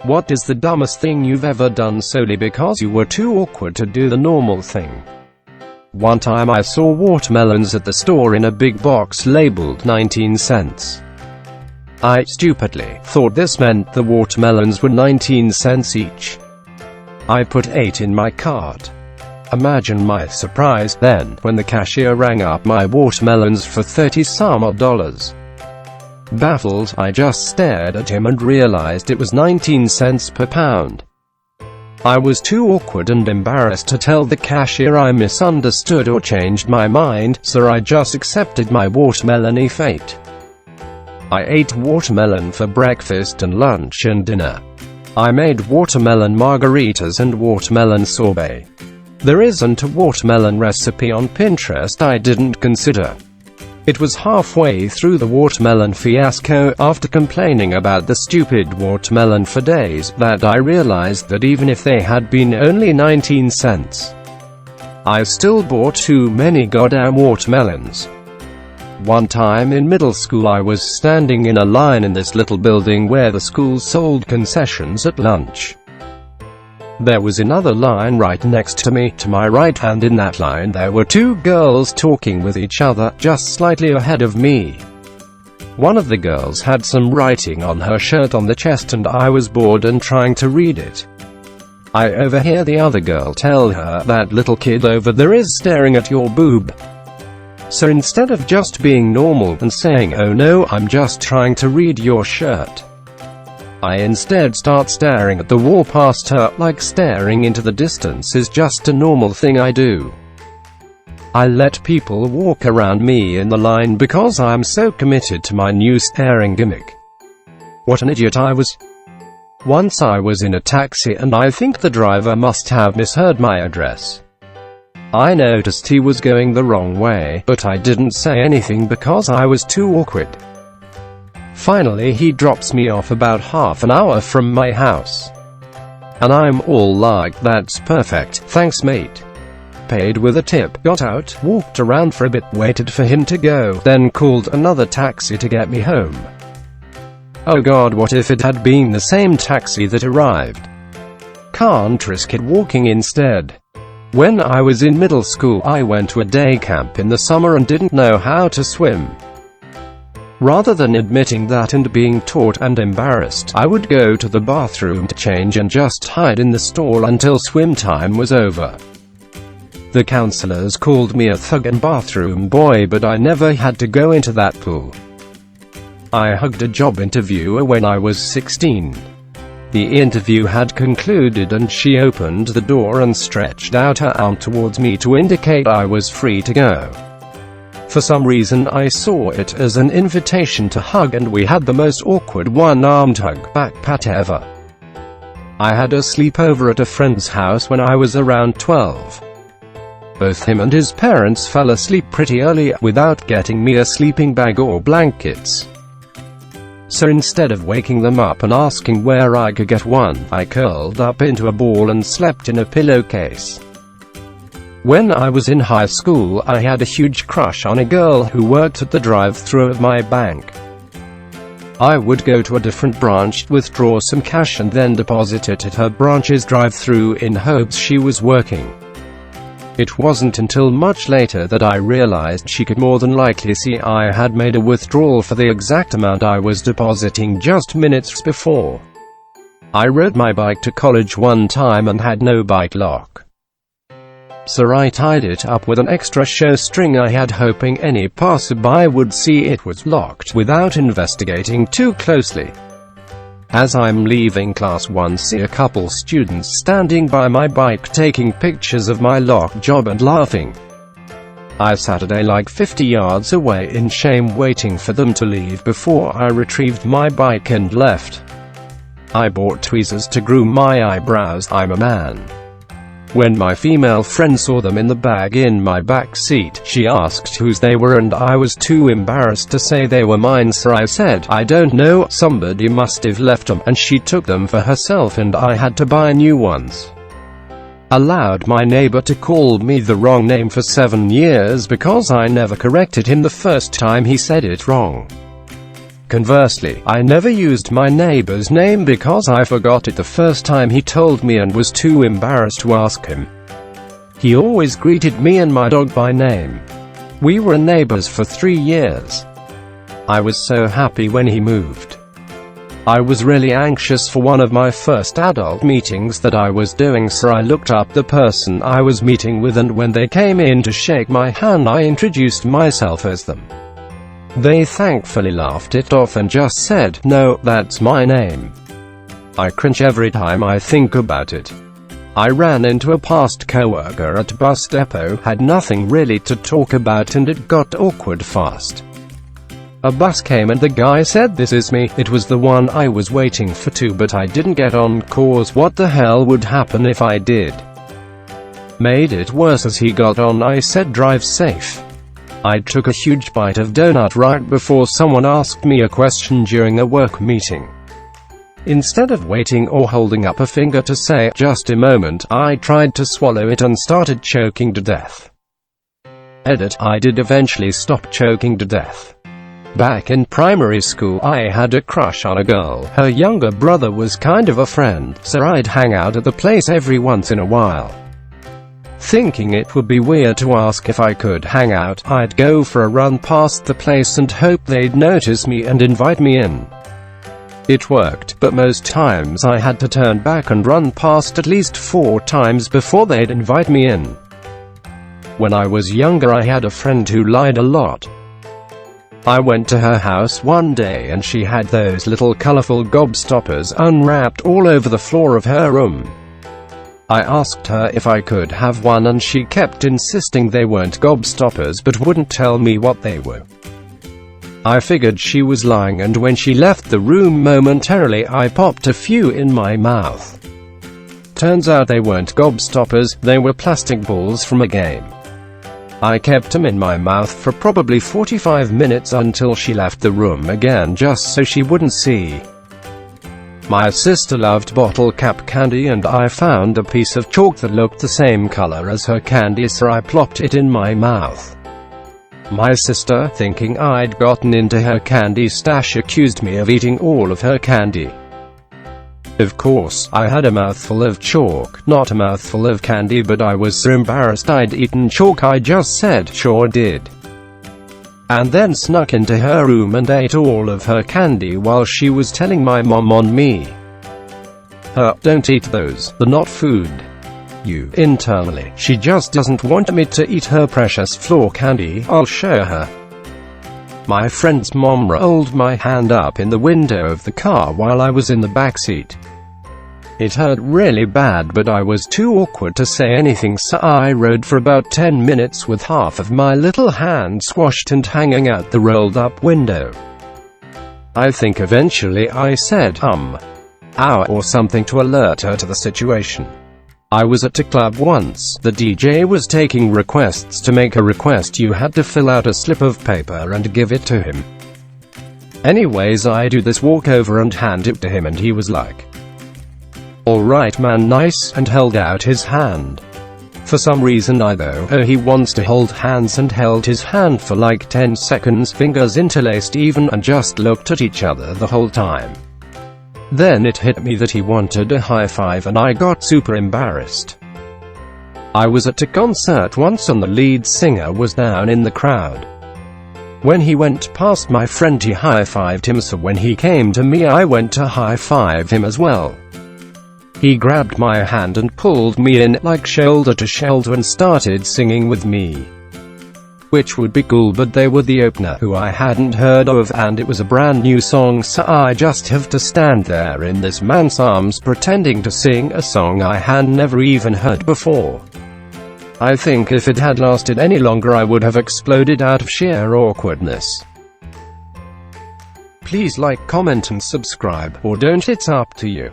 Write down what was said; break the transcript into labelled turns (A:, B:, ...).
A: What is the dumbest thing you've ever done solely because you were too awkward to do the normal thing? One time I saw watermelons at the store in a big box labeled 19 cents. I stupidly thought this meant the watermelons were 19 cents each. I put 8 in my cart. Imagine my surprise, then, when the cashier rang up my watermelons for $30-some odd. Baffled, I just stared at him and realized it was 19 cents per pound. I was too awkward and embarrassed to tell the cashier I misunderstood or changed my mind, so I just accepted my watermelon-y fate. I ate watermelon for breakfast and lunch and dinner. I made watermelon margaritas and watermelon sorbet. There isn't a watermelon recipe on Pinterest I didn't consider. It was halfway through the watermelon fiasco, after complaining about the stupid watermelon for days, that I realized that even if they had been only 19 cents, I still bought too many goddamn watermelons. One time in middle school I was standing in a line in this little building where the school sold concessions at lunch. There was another line right next to me. To my right, and in that line there were two girls talking with each other, just slightly ahead of me. One of the girls had some writing on her shirt on the chest and I was bored and trying to read it. I overhear the other girl tell her, "That little kid over there is staring at your boob." So instead of just being normal and saying, "Oh no, I'm just trying to read your shirt," I instead start staring at the wall past her, like staring into the distance is just a normal thing I do. I let people walk around me in the line because I'm so committed to my new staring gimmick. What an idiot I was. Once I was in a taxi and I think the driver must have misheard my address. I noticed he was going the wrong way, but I didn't say anything because I was too awkward. Finally he drops me off about half an hour from my house. And I'm all like, "That's perfect, thanks mate." Paid with a tip, got out, walked around for a bit, waited for him to go, then called another taxi to get me home. Oh god, what if it had been the same taxi that arrived? Can't risk it walking instead. When I was in middle school, I went to a day camp in the summer and didn't know how to swim. Rather than admitting that and being taught and embarrassed, I would go to the bathroom to change and just hide in the stall until swim time was over. The counselors called me a thug and bathroom boy, but I never had to go into that pool. I hugged a job interviewer when I was 16. The interview had concluded and she opened the door and stretched out her arm towards me to indicate I was free to go. For some reason I saw it as an invitation to hug, and we had the most awkward one-armed hug back pat ever. I had a sleepover at a friend's house when I was around 12. Both him and his parents fell asleep pretty early, without getting me a sleeping bag or blankets. So instead of waking them up and asking where I could get one, I curled up into a ball and slept in a pillowcase. When I was in high school, I had a huge crush on a girl who worked at the drive-thru of my bank. I would go to a different branch, withdraw some cash and then deposit it at her branch's drive-thru in hopes she was working. It wasn't until much later that I realized she could more than likely see I had made a withdrawal for the exact amount I was depositing just minutes before. I rode my bike to college one time and had no bike lock. So I tied it up with an extra shoestring I had, hoping any passerby would see it was locked without investigating too closely. As I'm leaving class, one see a couple students standing by my bike taking pictures of my lock job and laughing. I sat like 50 yards away in shame, waiting for them to leave before I retrieved my bike and left. I bought tweezers to groom my eyebrows, I'm a man. When my female friend saw them in the bag in my back seat, she asked whose they were and I was too embarrassed to say they were mine, so I said, "I don't know, somebody must have left them," and she took them for herself and I had to buy new ones. Allowed my neighbor to call me the wrong name for 7 years because I never corrected him the first time he said it wrong. Conversely, I never used my neighbor's name because I forgot it the first time he told me and was too embarrassed to ask him. He always greeted me and my dog by name. We were neighbors for 3 years. I was so happy when he moved. I was really anxious for one of my first adult meetings that I was doing, so I looked up the person I was meeting with, and when they came in to shake my hand I introduced myself as them. They thankfully laughed it off and just said, "No, that's my name." I cringe every time I think about it. I ran into a past coworker at bus depot, had nothing really to talk about, and it got awkward fast. A bus came and the guy said, "This is me." It was the one I was waiting for too, but I didn't get on cause what the hell would happen if I did? Made it worse as he got on, I said, "Drive safe." I took a huge bite of donut right before someone asked me a question during a work meeting. Instead of waiting or holding up a finger to say, "Just a moment," I tried to swallow it and started choking to death. Edit: I did eventually stop choking to death. Back in primary school, I had a crush on a girl. Her younger brother was kind of a friend, so I'd hang out at the place every once in a while. Thinking it would be weird to ask if I could hang out, I'd go for a run past the place and hope they'd notice me and invite me in. It worked, but most times I had to turn back and run past at least 4 times before they'd invite me in. When I was younger, I had a friend who lied a lot. I went to her house one day and she had those little colorful gobstoppers unwrapped all over the floor of her room. I asked her if I could have one and she kept insisting they weren't gobstoppers but wouldn't tell me what they were. I figured she was lying, and when she left the room momentarily, I popped a few in my mouth. Turns out they weren't gobstoppers, they were plastic balls from a game. I kept them in my mouth for probably 45 minutes until she left the room again, just so she wouldn't see. My sister loved bottle cap candy, and I found a piece of chalk that looked the same color as her candy, so I plopped it in my mouth. My sister, thinking I'd gotten into her candy stash, accused me of eating all of her candy. Of course, I had a mouthful of chalk, not a mouthful of candy, but I was so embarrassed I'd eaten chalk I just said, "Sure did." And then snuck into her room and ate all of her candy while she was telling my mom on me. Don't eat those, they're not food. You. Internally, she just doesn't want me to eat her precious floor candy. I'll show her. My friend's mom rolled my hand up in the window of the car while I was in the back seat. It hurt really bad, but I was too awkward to say anything, so I rode for about 10 minutes with half of my little hand squashed and hanging out the rolled-up window. I think eventually I said, ow, or something to alert her to the situation. I was at a club once. The DJ was taking requests. To make a request, you had to fill out a slip of paper and give it to him. Anyways, I do this walk over and hand it to him, and he was like, "Alright man, nice," and held out his hand. For some reason I know he wants to hold hands, and held his hand for like 10 seconds, fingers interlaced even, and just looked at each other the whole time. Then it hit me that he wanted a high five, and I got super embarrassed. I was at a concert once and the lead singer was down in the crowd. When he went past my friend, he high-fived him, so when he came to me, I went to high-five him as well. He grabbed my hand and pulled me in, like shoulder to shoulder, and started singing with me. Which would be cool, but they were the opener, who I hadn't heard of, and it was a brand new song, so I just have to stand there in this man's arms pretending to sing a song I had never even heard before. I think if it had lasted any longer, I would have exploded out of sheer awkwardness. Please like, comment and subscribe, or don't, it's up to you.